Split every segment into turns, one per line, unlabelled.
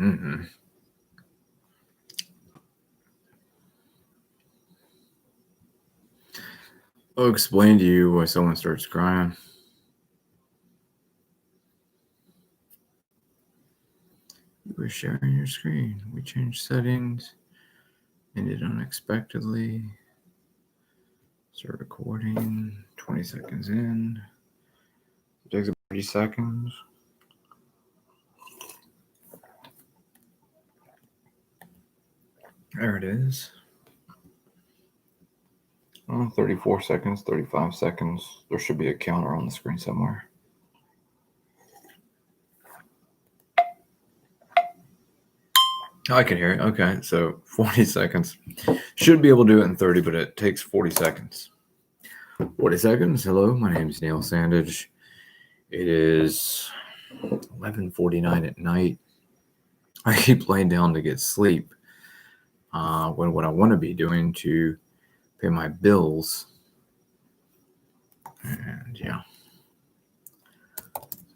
Mm-hmm. I'll explain to you why someone starts crying. You were sharing your screen. We changed settings. Ended unexpectedly. Start recording. 20 seconds in. It takes about 30 seconds. There it is. 34 seconds, 35 seconds. There should be a counter on the screen somewhere. I can hear it. Okay, so 40 seconds. Should be able to do it in 30, but it takes 40 seconds. 40 seconds. Hello, my name is Neil Sandage. It is 11:49 at night. I keep laying down to get sleep when what I want to be doing to pay my bills. And yeah.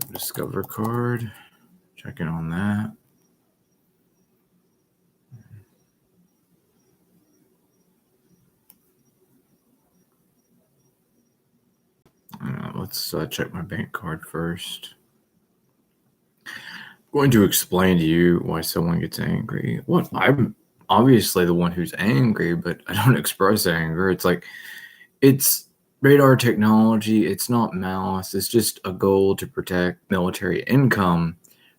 So Discover card. Checking on that. Let's check my bank card first. I'm going to explain to you why someone gets angry. Well, I'm obviously the one who's angry, but I don't express anger. It's like, it's radar technology. It's not malice. It's just a goal to protect military income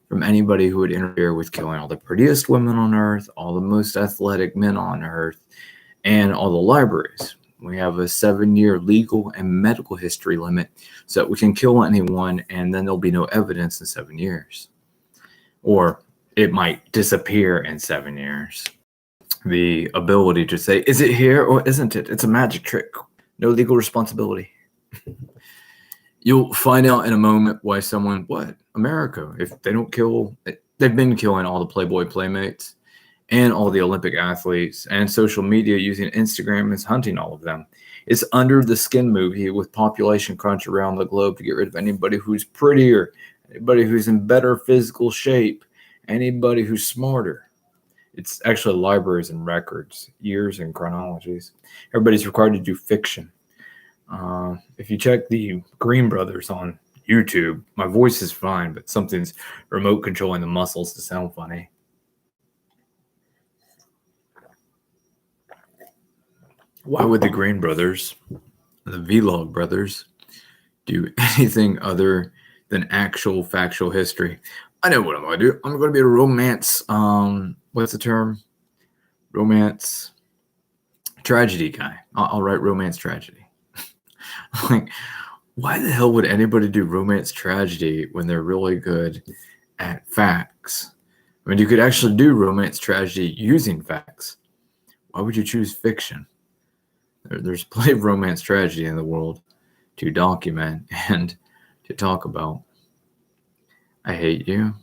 from anybody who would interfere with killing all the prettiest women on Earth, all the most athletic men on Earth, and all the libraries. We have a 7-year legal and medical history limit so that we can kill anyone and then there'll be no evidence in 7 years. Or it might disappear in 7 years. The ability to say, is it here or isn't it? It's a magic trick. No legal responsibility. You'll find out in a moment why someone, America, if they don't kill, they've been killing all the Playboy playmates and all the Olympic athletes, and social media using Instagram is hunting all of them. It's under the skin movie with population crunch around the globe to get rid of anybody who's prettier, anybody who's in better physical shape, anybody who's smarter. It's actually libraries and records, years and chronologies. Everybody's required to do fiction. If you check the Green Brothers on YouTube, my voice is fine, but something's remote controlling the muscles to sound funny. Why would the Green Brothers, the Vlog Brothers, do anything other than actual factual history? I know what I'm going to do. I'm going to be a romance, what's the term? Romance tragedy guy. I'll write romance tragedy. Like, why the hell would anybody do romance tragedy when they're really good at facts? I mean, you could actually do romance tragedy using facts. Why would you choose fiction? There's plenty of romance tragedy in the world to document and to talk about. I hate you.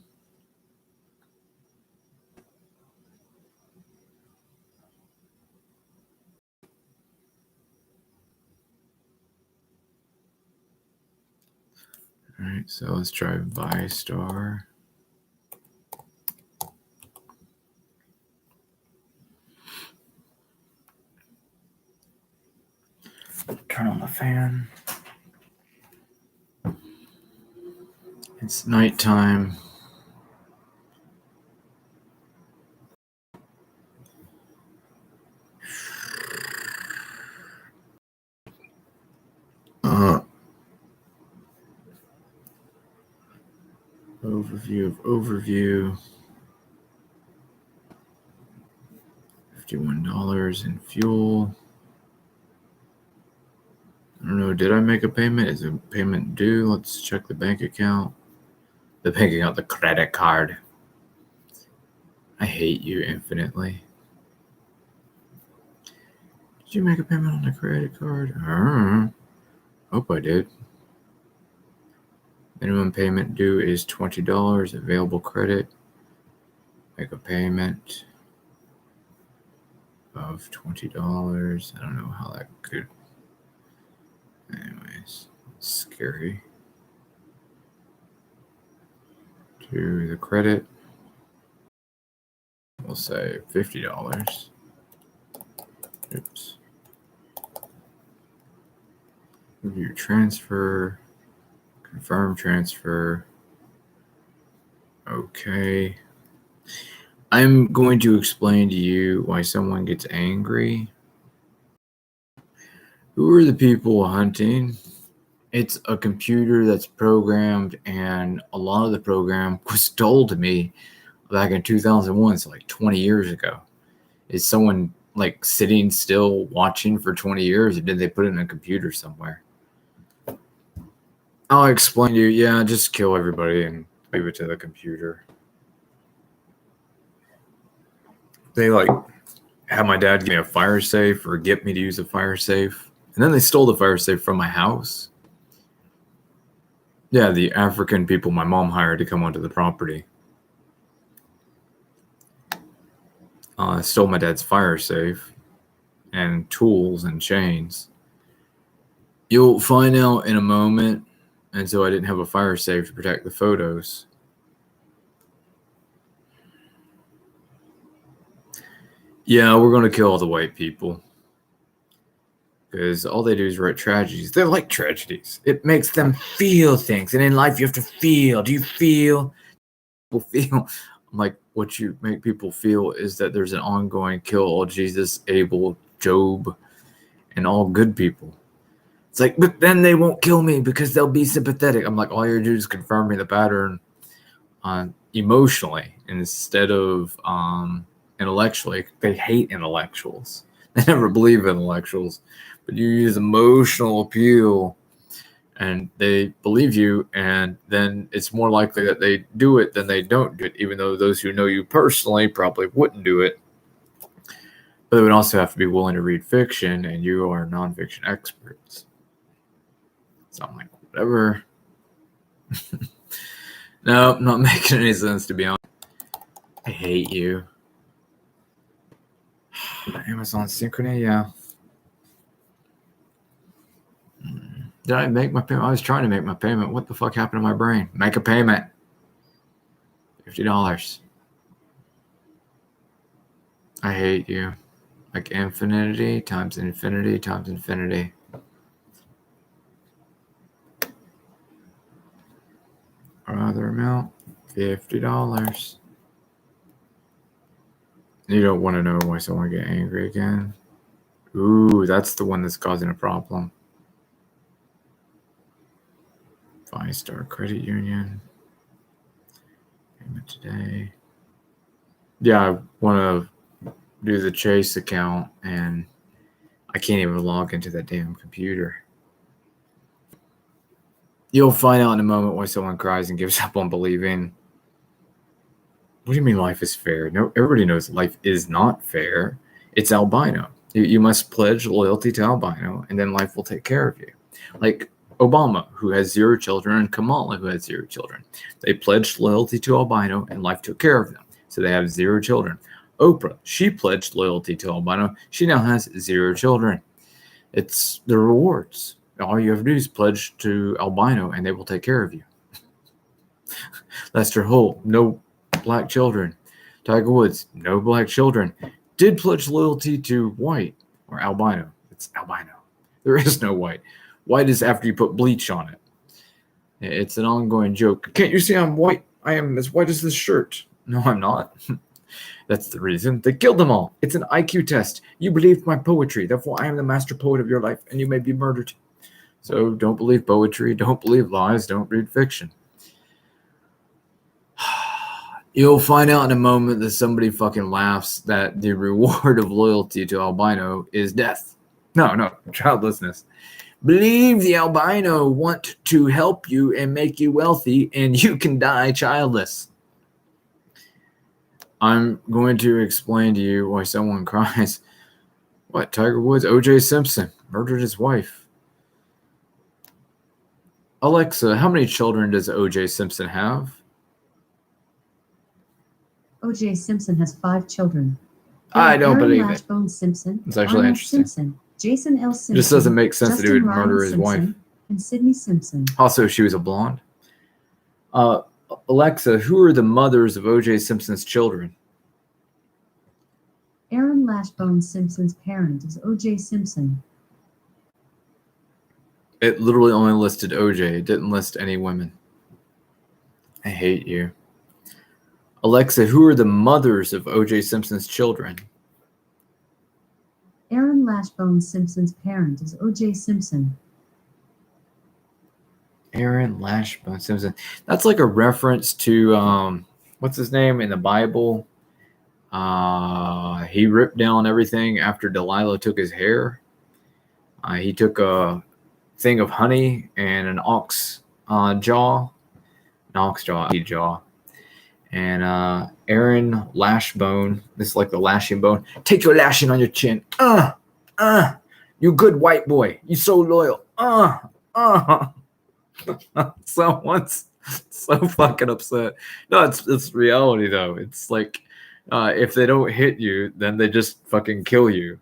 All right, so let's try ViStar. Turn on the fan. It's nighttime. Overview of overview. $51 in fuel. I don't know, did I make a payment? Is a payment due? Let's check the bank account. The bank account, the credit card. I hate you infinitely. Did you make a payment on the credit card? Hope I did. Minimum payment due is $20. Available credit. Make a payment of $20. I don't know how that could. Anyways, scary. To the credit. we'll say $50. Oops. Review transfer. Confirm transfer. Okay. I'm going to explain to you why someone gets angry. Who are the people hunting? It's a computer that's programmed, and a lot of the program was told to me back in 2001, so like 20 years ago. Is someone like sitting still watching for 20 years, or did they put it in a computer somewhere? I'll explain to you. Yeah, just kill everybody and leave it to the computer. They like had my dad give me a fire safe or get me to use a fire safe. And then they stole the fire safe from my house. Yeah, the African people my mom hired to come onto the property. Stole my dad's fire safe and tools and chains. You'll find out in a moment. And so I didn't have a fire safe to protect the photos. Yeah, we're going to kill all the white people. Because all they do is write tragedies. They like tragedies. It makes them feel things. And in life, you have to feel. Do you feel? People feel. Like, what you make people feel is that there's an ongoing kill all Jesus, Abel, Job, and all good people. It's like, but then they won't kill me because they'll be sympathetic. I'm like, all you're doing is confirming the pattern emotionally instead of intellectually. They hate intellectuals. They never believe in intellectuals. But you use emotional appeal and they believe you, and then it's more likely that they do it than they don't do it, even though those who know you personally probably wouldn't do it. But they would also have to be willing to read fiction, and you are nonfiction experts. So I'm like, whatever. No, not making any sense, to be honest. I hate you. Amazon Synchrony, yeah. Did I make my payment? I was trying to make my payment. What the fuck happened to my brain? Make a payment. $50. I hate you. Like infinity times infinity times infinity. Other amount, $50. You don't want to know why someone get angry again. Ooh, that's the one that's causing a problem. 5-star credit union. Payment today. Yeah, I want to do the Chase account, and I can't even log into that damn computer. You'll find out in a moment why someone cries and gives up on believing. What do you mean life is fair? No, everybody knows life is not fair. It's albino. You must pledge loyalty to albino, and then life will take care of you. Like Obama, who has 0 children, and Kamala, who has 0 children. They pledged loyalty to albino, and life took care of them. So they have 0 children. Oprah, she pledged loyalty to albino. She now has 0 children. It's the rewards. All you have to do is pledge to albino, and they will take care of you. Lester Holt, no black children. Tiger Woods, no black children. Did pledge loyalty to white or albino. It's albino. There is no white. White is after you put bleach on it. It's an ongoing joke. Can't you see I'm white? I am as white as this shirt. No, I'm not. That's the reason. They killed them all. It's an IQ test. You believed my poetry. Therefore, I am the master poet of your life, and you may be murdered. So don't believe poetry. Don't believe lies. Don't read fiction. You'll find out in a moment that somebody fucking laughs that the reward of loyalty to albino is death. No, childlessness. Believe the albino want to help you and make you wealthy, and you can die childless. I'm going to explain to you why someone cries. What, Tiger Woods? O.J. Simpson murdered his wife. Alexa, how many children does O.J. Simpson have?
O.J. Simpson has 5 children.
I don't believe it.
Lashbone Simpson,
It's actually
Arnold
interesting.
Simpson, Jason L. Simpson.
It just doesn't make sense that he would murder his wife.
And Sydney Simpson.
Also, she was a blonde. Alexa, who are the mothers of O.J. Simpson's children?
Aaron Lashbone Simpson's parent is O.J. Simpson.
It literally only listed OJ. It didn't list any women. I hate you. Alexa, who are the mothers of O.J. Simpson's children?
Aaron Lashbone Simpson's parent is O.J. Simpson.
Aaron Lashbone Simpson. That's like a reference to what's his name in the Bible? He ripped down everything after Delilah took his hair. He took a thing of honey and an ox jaw, and Aaron Lashbone. This is like the lashing bone. Take your lashing on your chin. You good white boy. You so loyal. Someone's so fucking upset. No, it's reality though. It's like if they don't hit you, then they just fucking kill you.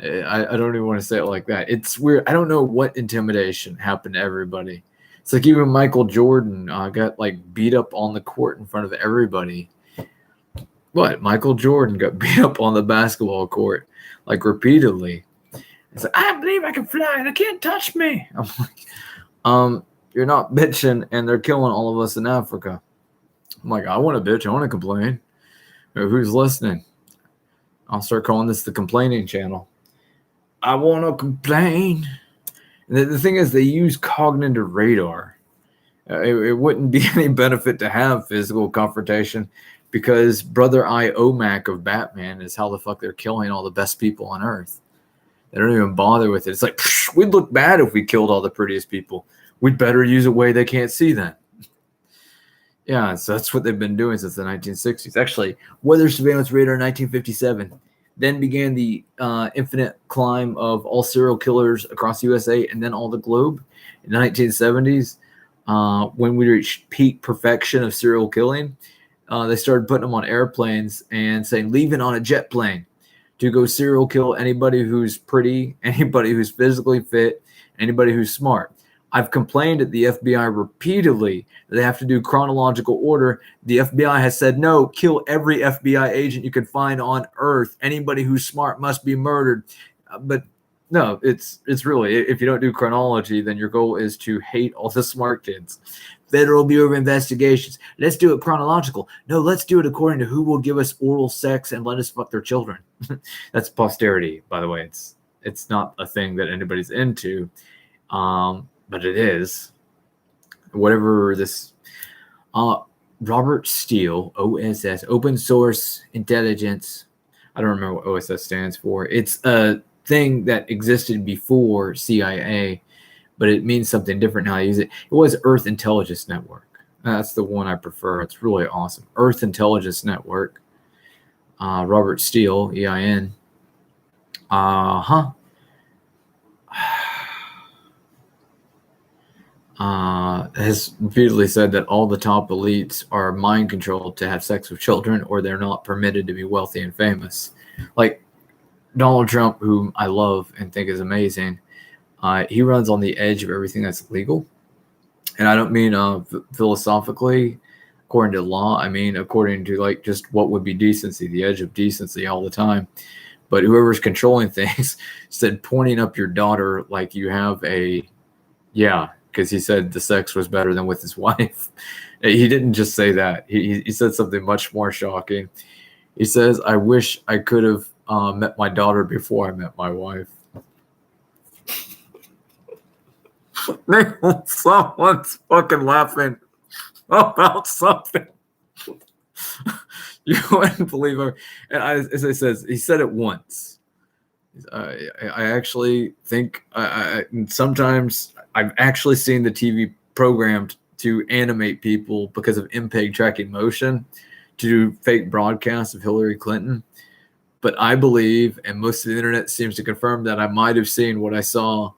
I don't even want to say it like that. It's weird. I don't know what intimidation happened to everybody. It's like even Michael Jordan got like beat up on the court in front of everybody. What? Michael Jordan got beat up on the basketball court like repeatedly. It's like, I believe I can fly and they can't touch me. I'm like, you're not bitching and they're killing all of us in Africa. I'm like, I want to bitch. I want to complain. Who's listening? I'll start calling this the complaining channel. I want to complain. And the thing is, they use CognitiveRADAR. It wouldn't be any benefit to have physical confrontation because Brother Omac of Batman is how the fuck they're killing all the best people on Earth. They don't even bother with it. It's like, we'd look bad if we killed all the prettiest people. We'd better use a way they can't see then. Yeah, so that's what they've been doing since the 1960s. Actually, weather surveillance radar in 1957. Then began the infinite climb of all serial killers across USA and then all the globe. In the 1970s, when we reached peak perfection of serial killing, they started putting them on airplanes and saying, leave it on a jet plane to go serial kill anybody who's pretty, anybody who's physically fit, anybody who's smart. I've complained at the FBI repeatedly that they have to do chronological order. The FBI has said, no, kill every FBI agent you can find on Earth. Anybody who's smart must be murdered. But no, it's really, if you don't do chronology, then your goal is to hate all the smart kids. Federal Bureau of Investigations. Let's do it chronological. No, let's do it according to who will give us oral sex and let us fuck their children. That's posterity, by the way. It's not a thing that anybody's into. But it is. Whatever this Robert Steele, OSS, Open Source Intelligence. I don't remember what OSS stands for. It's a thing that existed before CIA, but it means something different now. I use it. It was Earth Intelligence Network. That's the one I prefer. It's really awesome. Earth Intelligence Network. Robert Steele, EIN. Has repeatedly said that all the top elites are mind controlled to have sex with children or they're not permitted to be wealthy and famous. Like Donald Trump, whom I love and think is amazing, he runs on the edge of everything that's legal. And I don't mean philosophically, according to law. I mean according to like just what would be decency, the edge of decency all the time. But whoever's controlling things said pointing up your daughter like you have a, yeah, because he said the sex was better than with his wife. He didn't just say that. He said something much more shocking. He says, I wish I could have met my daughter before I met my wife. Someone's fucking laughing about something. You wouldn't believe it. And as I said, he said it once. I actually think sometimes I've actually seen the TV programmed to animate people because of MPEG tracking motion to do fake broadcasts of Hillary Clinton. But I believe, and most of the internet seems to confirm that I might have seen what I saw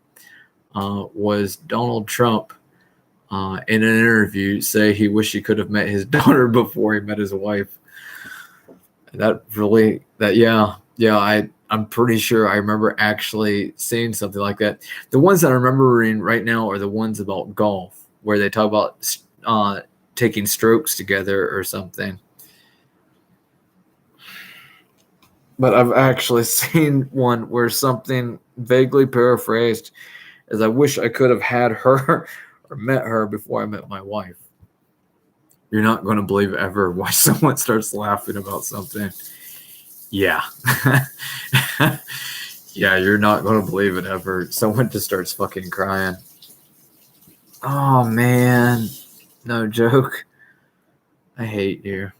was Donald Trump in an interview say he wished he could have met his daughter before he met his wife. I'm pretty sure I remember actually seeing something like that. The ones that I'm remembering right now are the ones about golf, where they talk about taking strokes together or something. but I've actually seen one where something vaguely paraphrased as I wish I could have had her or met her before I met my wife. You're not going to believe ever why someone starts laughing about something. Yeah. Yeah, you're not going to believe it ever. Someone just starts fucking crying. Oh, man. No joke. I hate you.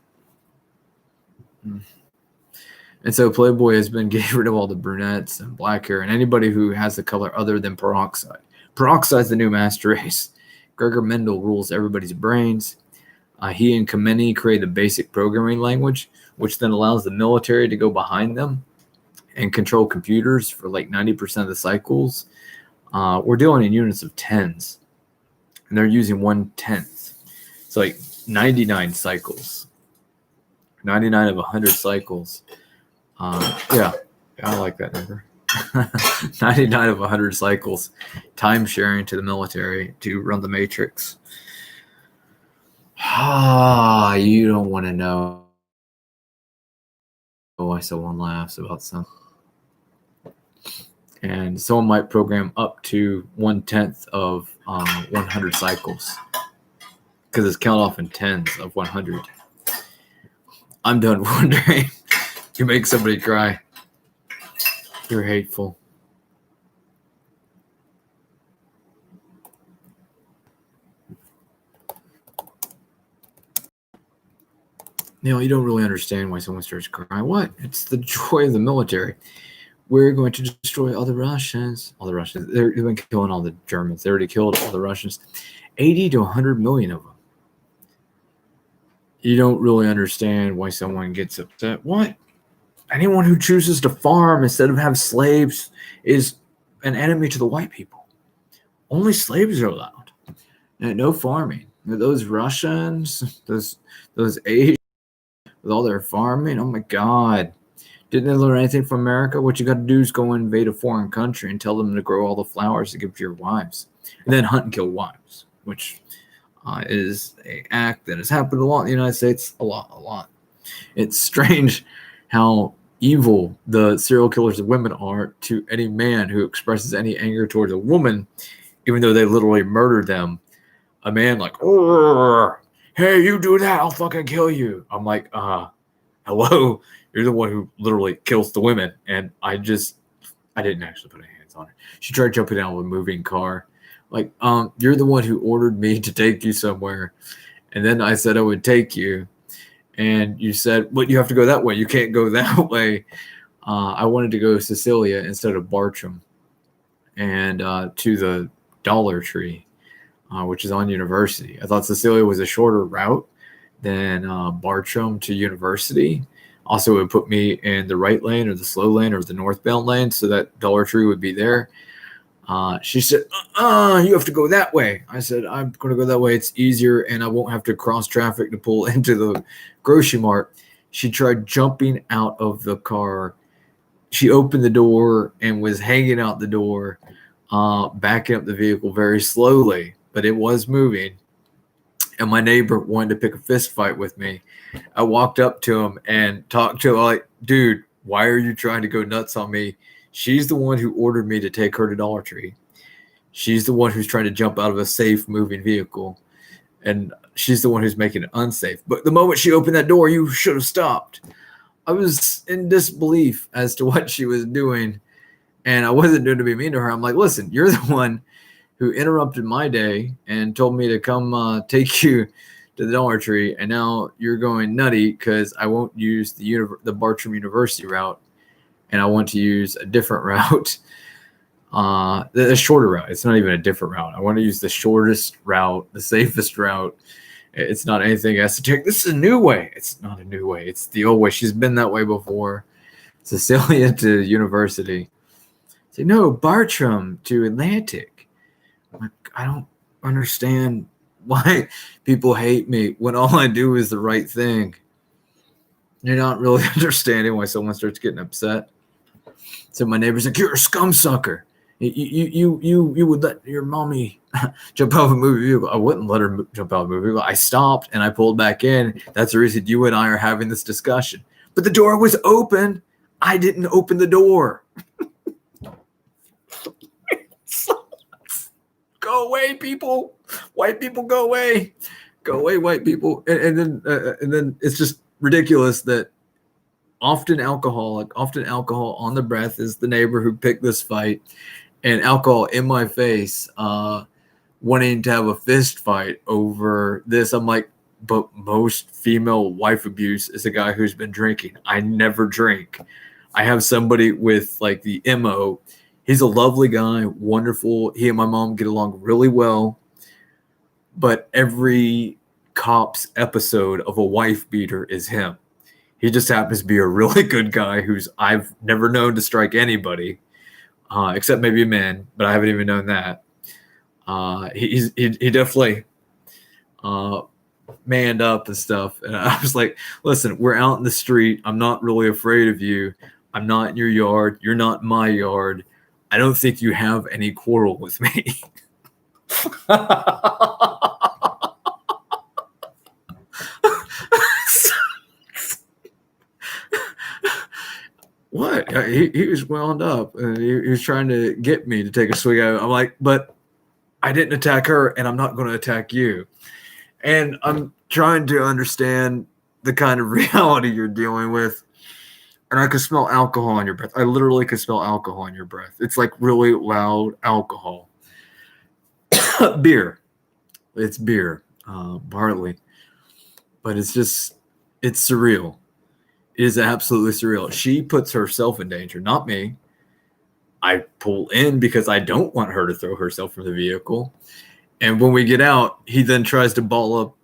And so Playboy has been getting rid of all the brunettes and black hair and anybody who has a color other than peroxide. Peroxide's the new master race. Gregor Mendel rules everybody's brains. He and Kameni create the basic programming language, which then allows the military to go behind them and control computers for like 90% of the cycles. We're dealing in units of tens, and they're using 1/10. It's like 99 cycles. 99 of 100 cycles. Yeah, I like that number. 99 of 100 cycles. Time sharing to the military to run the matrix. Ah, you don't want to know why someone laughs about something. And someone might program up to 1/10 of 100 cycles because it's counted off in tens of 100. I'm done wondering. You make somebody cry. You're hateful. You don't really understand why someone starts crying. What? It's the joy of the military. We're going to destroy all the Russians. All the Russians. They've been killing all the Germans. They already killed all the Russians. 80 to 100 million of them. You don't really understand why someone gets upset. What? Anyone who chooses to farm instead of have slaves is an enemy to the white people. Only slaves are allowed. No farming. Those Russians, those Asians, with all their farming, oh my God. Didn't they learn anything from America? What you got to do is go invade a foreign country and tell them to grow all the flowers to give to your wives. And then hunt and kill wives, which is an act that has happened a lot in the United States. A lot. It's strange how evil the serial killers of women are to any man who expresses any anger towards a woman, even though they literally murdered them. A man like, hey, you do that, I'll fucking kill you. I'm like, hello, you're the one who literally kills the women. And I didn't actually put my hands on her. She tried jumping out of a moving car. Like, you're the one who ordered me to take you somewhere. And then I said I would take you. And you said, but you have to go that way. You can't go that way. I wanted to go to Cecilia instead of Bartram and to the Dollar Tree, which is on University. I thought Cecilia was a shorter route than Bartram to University. Also, it would put me in the right lane or the slow lane or the northbound lane so that Dollar Tree would be there. She said, you have to go that way. I said, I'm going to go that way. It's easier and I won't have to cross traffic to pull into the grocery mart. She tried jumping out of the car. She opened the door and was hanging out the door, backing up the vehicle very slowly, but it was moving. And my neighbor wanted to pick a fist fight with me. I walked up to him and talked to him like, dude, why are you trying to go nuts on me? She's the one who ordered me to take her to Dollar Tree. She's the one who's trying to jump out of a safe moving vehicle. And she's the one who's making it unsafe. But the moment she opened that door, you should have stopped. I was in disbelief as to what she was doing. And I wasn't doing to be mean to her. I'm like, listen, you're the one who interrupted my day and told me to come take you to the Dollar Tree. And now you're going nutty because I won't use the Bartram University route. And I want to use a different route, the shorter route. It's not even a different route. I want to use the shortest route, the safest route. It's not anything esoteric. This is a new way. It's not a new way. It's the old way. She's been that way before. Cecilia to University. Say, no, Bartram to Atlantic. I'm like, I don't understand why people hate me when all I do is the right thing. You're not really understanding why someone starts getting upset. So my neighbor's like, you're a scum sucker. You would let your mommy jump out of a movie vehicle. I wouldn't let her jump out of a movie vehicle. I stopped and I pulled back in. That's the reason you and I are having this discussion. But the door was open. I didn't open the door. Go away, people. White people, go away. Go away, white people. And then it's just ridiculous that often alcohol on the breath is the neighbor who picked this fight, and alcohol in my face, wanting to have a fist fight over this. I'm like, but most female wife abuse is a guy who's been drinking. I never drink. I have somebody with like the MO. He's a lovely guy, wonderful. He and my mom get along really well. But every Cops episode of a wife beater is him. He just happens to be a really good guy who's I've never known to strike anybody, except maybe men, but I haven't even known that. He definitely manned up and stuff. And I was like, listen, we're out in the street. I'm not really afraid of you. I'm not in your yard. You're not in my yard. I don't think you have any quarrel with me. What? He was wound up and he was trying to get me to take a swing at it. I'm like, but I didn't attack her and I'm not going to attack you. And I'm trying to understand the kind of reality you're dealing with. And I could smell alcohol on your breath. I literally could smell alcohol on your breath. It's like really loud alcohol. Beer. It's beer, partly. But it's surreal. It is absolutely surreal. She puts herself in danger, not me. I pull in because I don't want her to throw herself from the vehicle. And when we get out, he then tries to ball up,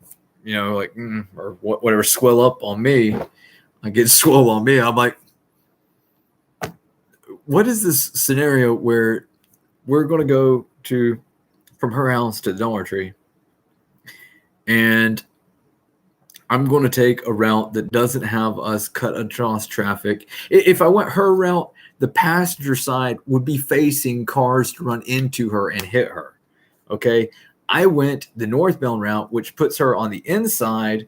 like, or whatever, swell up on me. I get swole on me. I'm like, what is this scenario where we're going to go from her house to the Dollar Tree, and I'm going to take a route that doesn't have us cut across traffic. If I went her route, the passenger side would be facing cars to run into her and hit her. Okay. I went the northbound route, which puts her on the inside,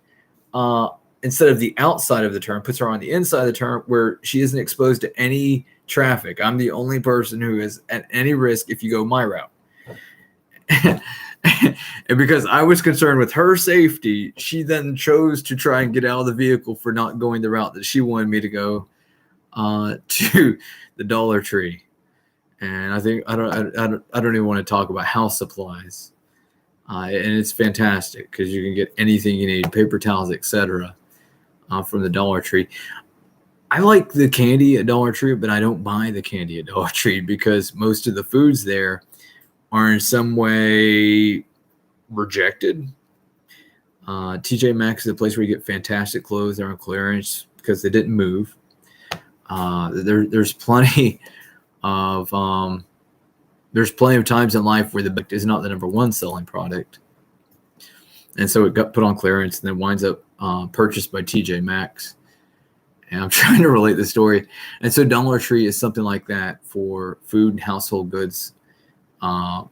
instead of the outside of the turn, puts her on the inside of the turn where she isn't exposed to any traffic. I'm the only person who is at any risk if you go my route. And because I was concerned with her safety, she then chose to try and get out of the vehicle for not going the route that she wanted me to go to the Dollar Tree. And I think I don't even want to talk about house supplies. And it's fantastic because you can get anything you need, paper towels, etc., from the Dollar Tree. I like the candy at Dollar Tree, but I don't buy the candy at Dollar Tree because most of the foods there are in some way rejected. TJ Maxx is a place where you get fantastic clothes. They're on clearance because they didn't move. There's plenty of times in life where the book is not the number one selling product, and so it got put on clearance and then winds up purchased by TJ Maxx. And I'm trying to relate the story. And so Dollar Tree is something like that for food and household goods,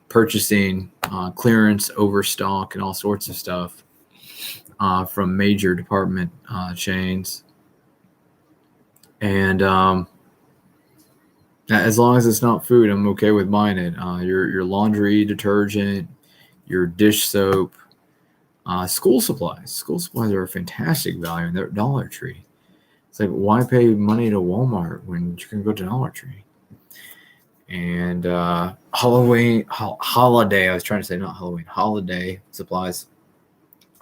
purchasing clearance, overstock, and all sorts of stuff from major department chains. And as long as it's not food, I'm okay with buying it. Your laundry detergent, your dish soap, school supplies. School supplies are a fantastic value, and they're at Dollar Tree. It's like, why pay money to Walmart when you can go to Dollar Tree? And holiday, I was trying to say not Halloween, holiday supplies.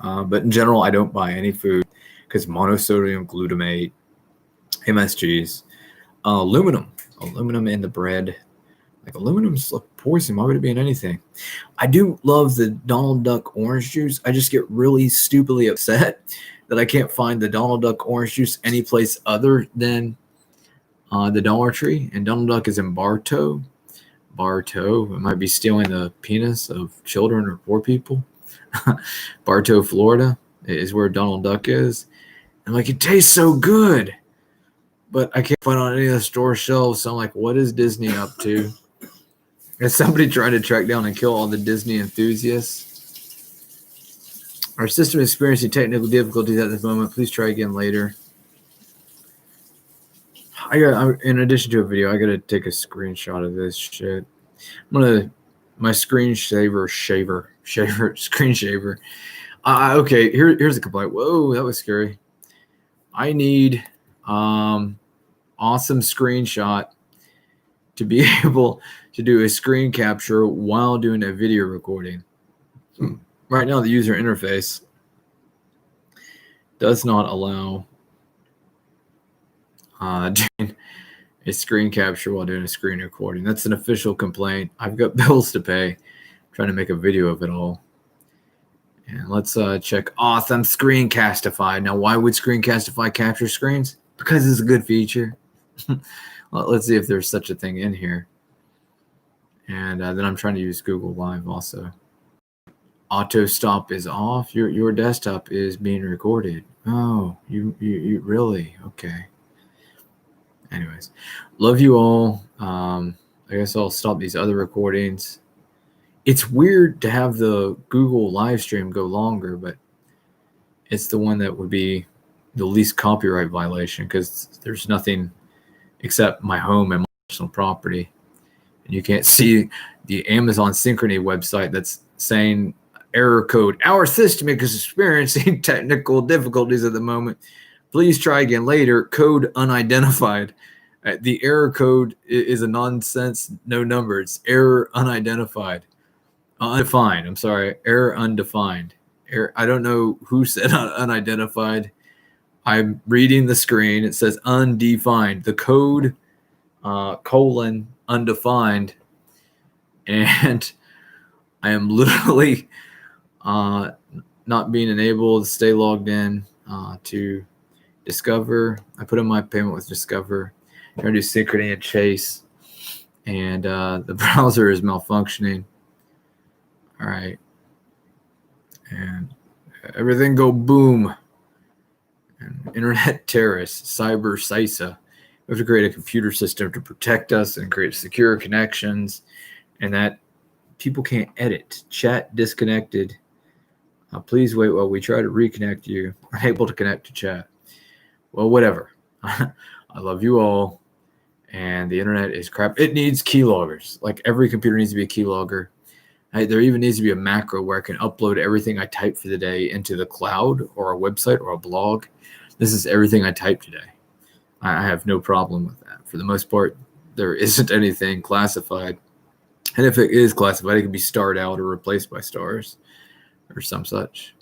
But in general, I don't buy any food because monosodium glutamate, MSGs, aluminum in the bread. Like, aluminum's like poison. Why would it be in anything? I do love the Donald Duck orange juice. I just get really stupidly upset that I can't find the Donald Duck orange juice any place other than the Dollar Tree. And Donald Duck is in Bartow. It might be stealing the penis of children or poor people. Bartow, Florida is where Donald Duck is. And like, it tastes so good, but I can't find it on any of the store shelves. So I'm like, what is Disney up to? Is somebody trying to track down and kill all the Disney enthusiasts? Our system is experiencing technical difficulties at this moment. Please try again later. in addition to a video, I gotta take a screenshot of this shit. My screen shaver. Okay, here's a complaint. Whoa, that was scary. I need awesome screenshot to be able to do a screen capture while doing a video recording. Right now, the user interface does not allow doing a screen capture while doing a screen recording. That's an official complaint. I've got bills to pay. I'm trying to make a video of it all. And let's check awesome Screencastify. Now, why would Screencastify capture screens? Because it's a good feature. Well, let's see if there's such a thing in here. And then I'm trying to use Google Live also. Auto stop is off. Your desktop is being recorded. Oh, you really? Okay. Anyways, love you all. I guess I'll stop these other recordings. It's weird to have the Google live stream go longer, but it's the one that would be the least copyright violation because there's nothing except my home and my personal property. And you can't see the Amazon Synchrony website that's saying error code. Our system is experiencing technical difficulties at the moment. Please try again later. Code unidentified. The error code is a nonsense, no number. It's error unidentified. Undefined. I'm sorry. Error undefined. Error, I don't know who said unidentified. I'm reading the screen. It says undefined. The code colon undefined. And I am literally not being enabled to stay logged in to Discover. I put in my payment with Discover. Trying to do Synchrony and Chase. And the browser is malfunctioning. All right. And everything go boom. And internet terrorists, cyber CISA. We have to create a computer system to protect us and create secure connections. And that people can't edit. Chat disconnected. Please wait while we try to reconnect you. Unable to connect to chat. Well, whatever. I love you all. And the internet is crap. It needs keyloggers. Like every computer needs to be a keylogger. There even needs to be a macro where I can upload everything I type for the day into the cloud or a website or a blog. This is everything I type today. I have no problem with that. For the most part, there isn't anything classified. And if it is classified, it can be starred out or replaced by stars or some such.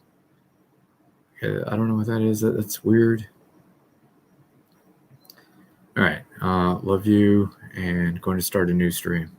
Okay, I don't know what that is. That's weird. All right. Love you and going to start a new stream.